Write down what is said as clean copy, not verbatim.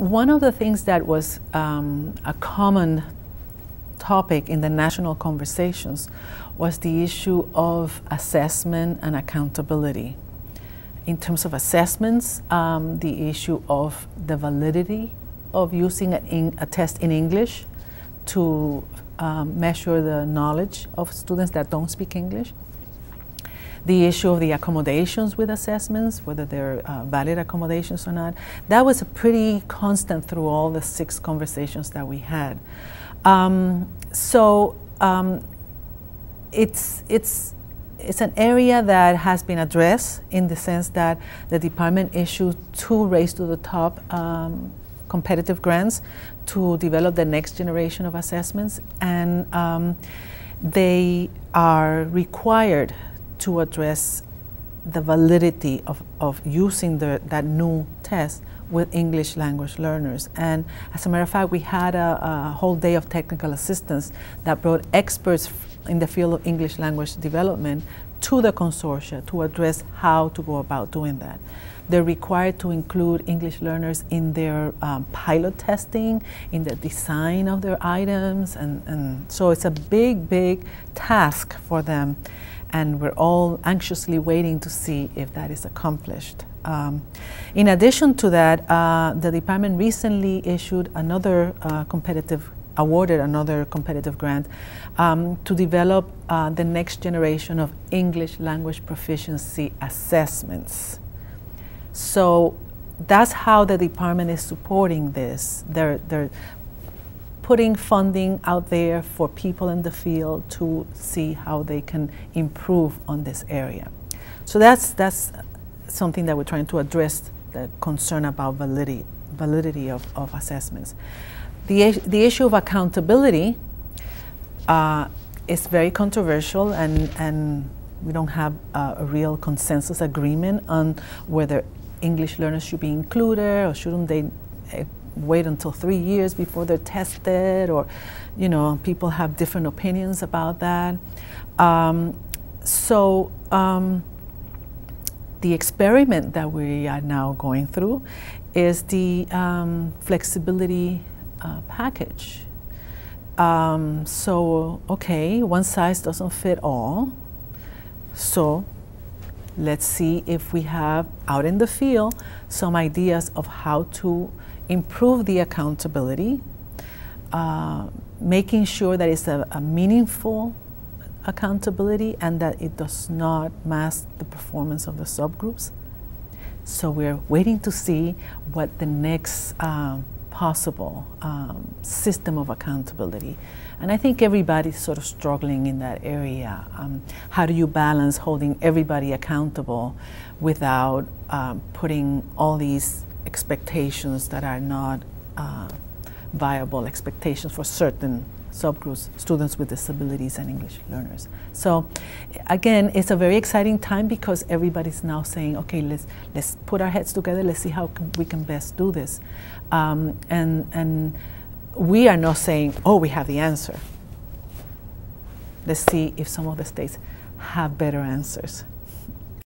one of the things that was a common topic in the national conversations was the issue of assessment and accountability. In terms of assessments, the issue of the validity of using a test in English to measure the knowledge of students that don't speak English. The issue of the accommodations with assessments, whether they're valid accommodations or not, that was a pretty constant through all the 6 conversations that we had. It's an area that has been addressed in the sense that the department issued 2 Race to the Top competitive grants to develop the next generation of assessments, and they are required to address the validity of using that new test with English language learners. And as a matter of fact, we had a whole day of technical assistance that brought experts in the field of English language development to the consortia to address how to go about doing that. They're required to include English learners in their pilot testing, in the design of their items, and so it's a big, big task for them, and we're all anxiously waiting to see if that is accomplished. In addition to that, the department recently issued another awarded another competitive grant to develop the next generation of English language proficiency assessments. So that's how the department is supporting this. They're putting funding out there for people in the field to see how they can improve on this area. So that's something that we're trying to address, the concern about validity of assessments. The issue of accountability is very controversial, and we don't have a real consensus agreement on whether English learners should be included or shouldn't they wait until 3 years before they're tested, or, you know, people have different opinions about that. The experiment that we are now going through is the flexibility package. Okay, one size doesn't fit all. So let's see if we have out in the field some ideas of how to improve the accountability, making sure that it's a meaningful accountability and that it does not mask the performance of the subgroups. So we're waiting to see what the next possible system of accountability. And I think everybody's sort of struggling in that area. How do you balance holding everybody accountable without putting all these expectations that are not viable expectations for certain subgroups, students with disabilities and English learners. So again, it's a very exciting time because everybody's now saying, okay, let's put our heads together, let's see how we can best do this. And we are not saying, oh, we have the answer. Let's see if some of the states have better answers.